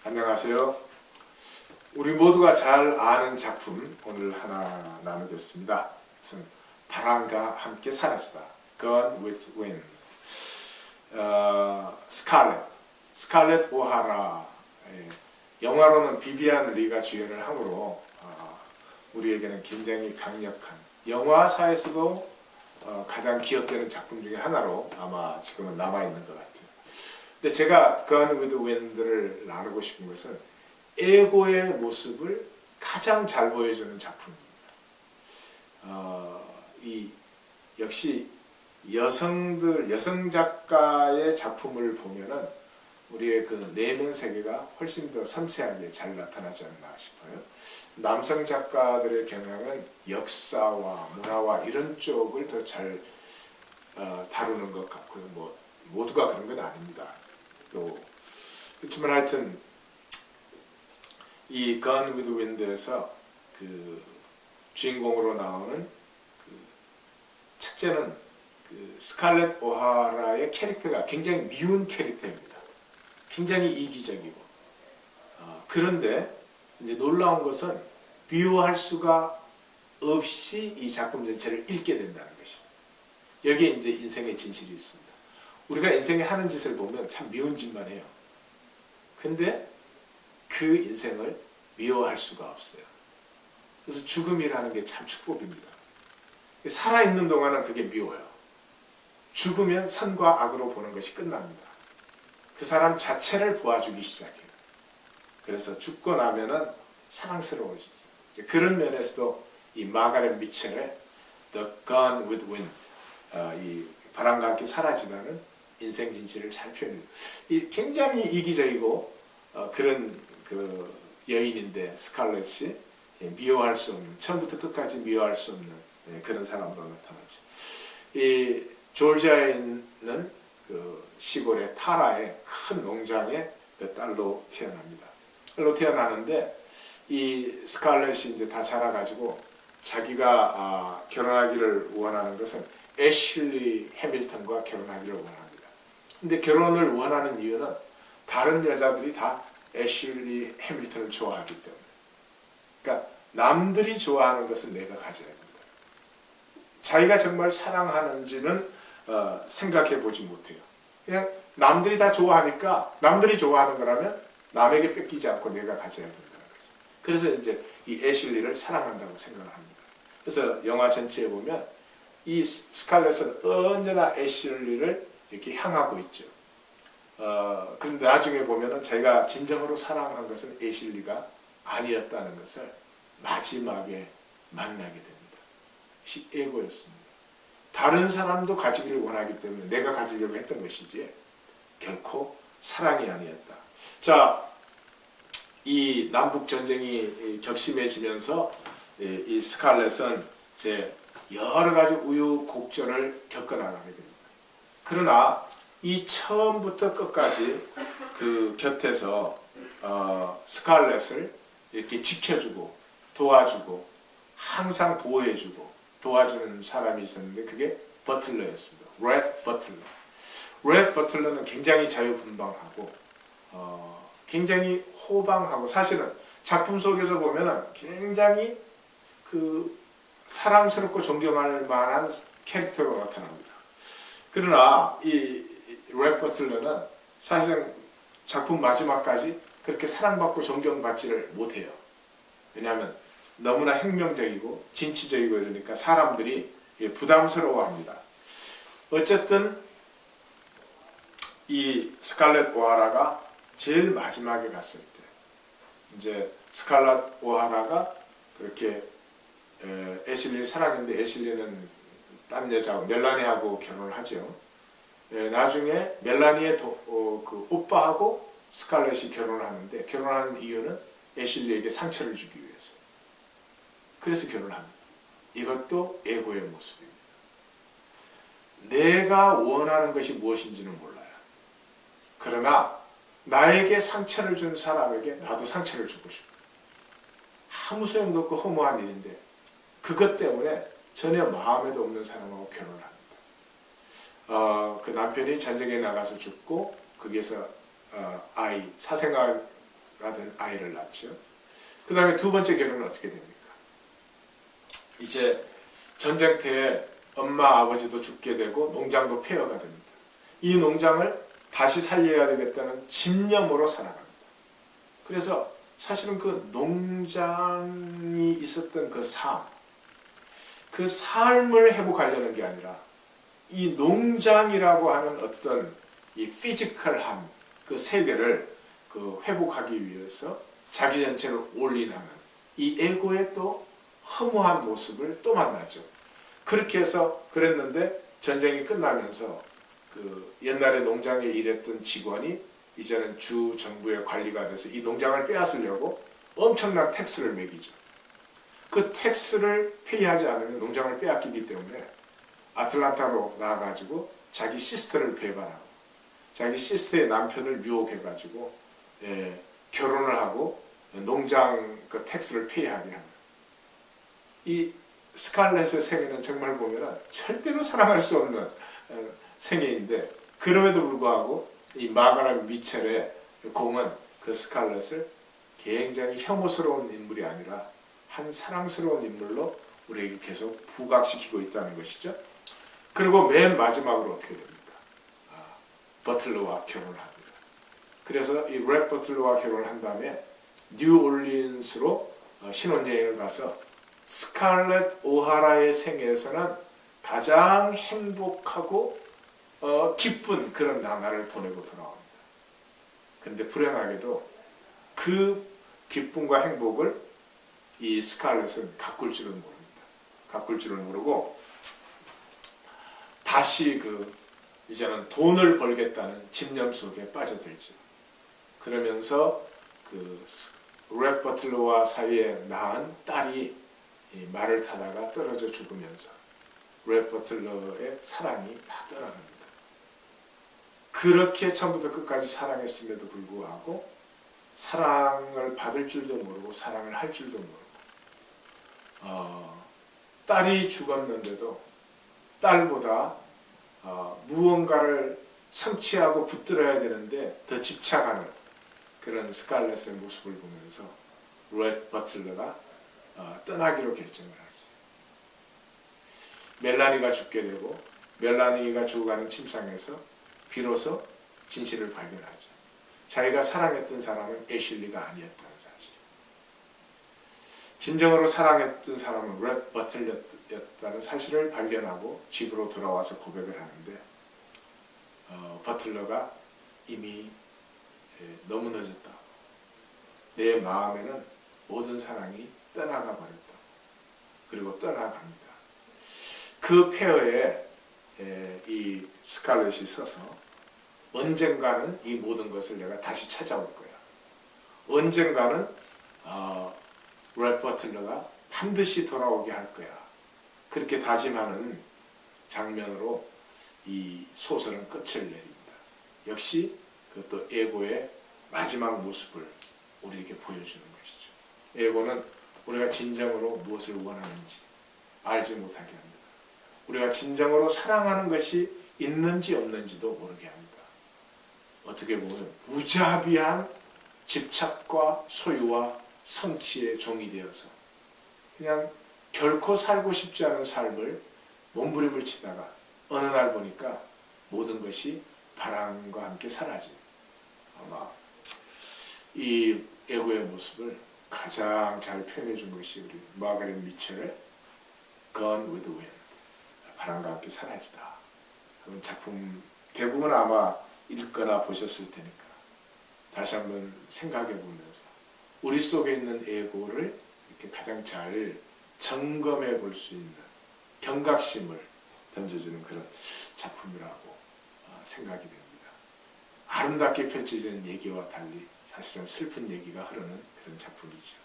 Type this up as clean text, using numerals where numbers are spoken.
안녕하세요. 우리 모두가 잘 아는 작품 오늘 하나 나누겠습니다. 그것은 바람과 함께 사라지다. Gone with Wind. 스칼렛 오하라. 영화로는 비비안 리가 주연을 하므로 우리에게는 굉장히 강력한 영화사에서도 가장 기억되는 작품 중에 하나로 아마 지금은 남아있는 것 같아요. 근데 제가 Gone with Wind를 나누고 싶은 것은 에고의 모습을 가장 잘 보여주는 작품입니다. 역시 여성 작가의 작품을 보면은 우리의 그 내면 세계가 훨씬 더 섬세하게 잘 나타나지 않나 싶어요. 남성 작가들의 경향은 역사와 문화와 이런 쪽을 더 잘 다루는 것 같고요. 뭐 모두가 그런 건 아닙니다. 또 그렇지만 하여튼 이 Gone with Wind에서 그 주인공으로 나오는 첫째는 스칼렛 오하라의 캐릭터가 굉장히 미운 캐릭터입니다. 굉장히 이기적이고 그런데 이제 놀라운 것은 미워할 수가 없이 이 작품 전체를 읽게 된다는 것입니다. 여기에 이제 인생의 진실이 있습니다. 우리가 인생에 하는 짓을 보면 참 미운 짓만 해요. 근데 그 인생을 미워할 수가 없어요. 그래서 죽음이라는 게 참 축복입니다. 살아있는 동안은 그게 미워요. 죽으면 선과 악으로 보는 것이 끝납니다. 그 사람 자체를 보아주기 시작해요. 그래서 죽고 나면은 사랑스러워지죠. 그런 면에서도 이 마가렛 미첼의 The Gone with Wind, 이 바람과 함께 사라지다는 인생 진실을 잘 표현해요. 굉장히 이기적이고 그런 그 여인인데 스칼렛이 미워할 수 없는, 처음부터 끝까지 미워할 수 없는 그런 사람으로 나타나죠. 이 조지아에 있는 그 시골의 타라의 큰 농장의 딸로 태어납니다. 딸로 태어나는데 이 스칼렛이 이제 다 자라가지고 자기가 결혼하기를 원하는 것은 애슐리 해밀턴과 결혼하기를 원합니다. 근데 결혼을 원하는 이유는 다른 여자들이 다 애슐리 해밀턴을 좋아하기 때문에. 그러니까 남들이 좋아하는 것은 내가 가져야 된다. 자기가 정말 사랑하는지는 생각해 보지 못해요. 그냥 남들이 다 좋아하니까 남들이 좋아하는 거라면 남에게 뺏기지 않고 내가 가져야 된다는 거죠. 그래서 이제 이 애슐리를 사랑한다고 생각을 합니다. 그래서 영화 전체에 보면 이 스칼렛은 언제나 애슐리를 이렇게 향하고 있죠. 그런데 나중에 보면은 자기가 진정으로 사랑한 것은 애슐리가 아니었다는 것을 마지막에 만나게 됩니다. 이것이 에고였습니다. 다른 사람도 가지기를 원하기 때문에 내가 가지려고 했던 것이지 결코 사랑이 아니었다. 자, 이 남북 전쟁이 격심해지면서 이 스칼렛은 이제 여러 가지 우유곡절을 겪어나가게 됩니다. 그러나 이 처음부터 끝까지 그 곁에서 스칼렛을 이렇게 지켜주고 도와주고 항상 보호해주고 도와주는 사람이 있었는데 그게 버틀러였습니다. 렛 버틀러. 렛 버틀러는 굉장히 자유분방하고 굉장히 호방하고 사실은 작품 속에서 보면은 굉장히 그 사랑스럽고 존경할 만한 캐릭터가 나타납니다. 그러나 이 렛 버틀러는 사실은 작품 마지막까지 그렇게 사랑받고 존경받지를 못해요. 왜냐하면 너무나 혁명적이고 진취적이고 이러니까 사람들이 부담스러워합니다. 어쨌든 이 스칼렛 오하라가 제일 마지막에 갔을 때 이제 스칼렛 오하라가 그렇게 애슐리를 사랑했는데 애슐리는 딴 여자하고 멜라니하고 결혼을 하죠. 나중에 멜라니의 그 오빠하고 스칼렛이 결혼을 하는데 결혼하는 이유는 애슐리에게 상처를 주기 위해서. 그래서 결혼을 합니다. 이것도 에고의 모습입니다. 내가 원하는 것이 무엇인지는 몰라요. 그러나 나에게 상처를 준 사람에게 나도 상처를 주고 싶어요. 아무 소용도 없고 허무한 일인데 그것 때문에 전혀 마음에도 없는 사람하고 결혼을 합니다. 그 남편이 전쟁에 나가서 죽고 거기에서 아이, 사생아 된 아이를 낳죠. 그 다음에 두 번째 결혼은 어떻게 됩니까? 이제 전쟁터에 엄마 아버지도 죽게 되고 농장도 폐허가 됩니다. 이 농장을 다시 살려야 되겠다는 집념으로 살아갑니다. 그래서 사실은 그 농장이 있었던 그 삶을 회복하려는 게 아니라 이 농장이라고 하는 어떤 이 피지컬한 그 세계를 그 회복하기 위해서 자기 전체를 올인하는 이 에고의 또 허무한 모습을 또 만나죠. 그렇게 해서 그랬는데 전쟁이 끝나면서 그 옛날에 농장에 일했던 직원이 이제는 주 정부의 관리가 돼서 이 농장을 빼앗으려고 엄청난 텍스를 매기죠. 그 텍스를 페이하지 않으면 농장을 빼앗기기 때문에 아틀란타로 나와가지고 자기 시스터를 배반하고 자기 시스터의 남편을 유혹해가지고 결혼을 하고 농장 그 텍스를 페이하게 합니다. 이 스칼렛의 생애는 정말 보면 절대로 사랑할 수 없는 생애인데 그럼에도 불구하고 이 마가렛 미첼의 공은 그 스칼렛을 굉장히 혐오스러운 인물이 아니라 한 사랑스러운 인물로 우리에게 계속 부각시키고 있다는 것이죠. 그리고 맨 마지막으로 어떻게 됩니까? 버틀러와 결혼을 합니다. 그래서 이 렉 버틀러와 결혼을 한 다음에 뉴올리언스로 신혼여행을 가서 스칼렛 오하라의 생애에서는 가장 행복하고 기쁜 그런 나날을 보내고 돌아옵니다. 그런데 불행하게도 그 기쁨과 행복을 이 스칼렛은 가꿀 줄은 모릅니다. 가꿀 줄은 모르고 다시 이제는 돈을 벌겠다는 집념 속에 빠져들죠. 그러면서 렉 버틀러와 사이에 낳은 딸이 말을 타다가 떨어져 죽으면서 렉 버틀러의 사랑이 다 떠나갑니다. 그렇게 처음부터 끝까지 사랑했음에도 불구하고 사랑을 받을 줄도 모르고 사랑을 할 줄도 모르고 딸이 죽었는데도 딸보다 무언가를 성취하고 붙들어야 되는데 더 집착하는 그런 스칼렛의 모습을 보면서 렉 버틀러가 떠나기로 결정을 하죠. 멜라니가 죽게 되고 멜라니가 죽어가는 침상에서 비로소 진실을 발견하죠. 자기가 사랑했던 사람은 애슐리가 아니었다는 사실. 진정으로 사랑했던 사람은 렉 버틀러였다는 사실을 발견하고 집으로 돌아와서 고백을 하는데 버틀러가 이미 너무 늦었다. 내 마음에는 모든 사랑이 떠나가 버렸다. 그리고 떠나갑니다. 그 폐허에 이 스칼렛이 서서 언젠가는 이 모든 것을 내가 다시 찾아올 거야. 언젠가는 렉 버틀러가 반드시 돌아오게 할 거야. 그렇게 다짐하는 장면으로 이 소설은 끝을 내립니다. 역시 그것도 에고의 마지막 모습을 우리에게 보여주는 것이죠. 에고는 우리가 진정으로 무엇을 원하는지 알지 못하게 합니다. 우리가 진정으로 사랑하는 것이 있는지 없는지도 모르게 합니다. 어떻게 보면 무자비한 집착과 소유와 성취의 종이 되어서 그냥 결코 살고 싶지 않은 삶을 몸부림을 치다가 어느 날 보니까 모든 것이 바람과 함께 사라진 아마 이 에고의 모습을 가장 잘 표현해 준 것이 우리 마가렛 미첼의 Gone with the Wind, 바람과 함께 사라지다 하는 작품 대부분 아마 읽거나 보셨을 테니까 다시 한번 생각해 보면서 우리 속에 있는 에고를 이렇게 가장 잘 점검해 볼 수 있는 경각심을 던져주는 그런 작품이라고 생각이 됩니다. 아름답게 펼쳐지는 얘기와 달리 사실은 슬픈 얘기가 흐르는 그런 작품이죠.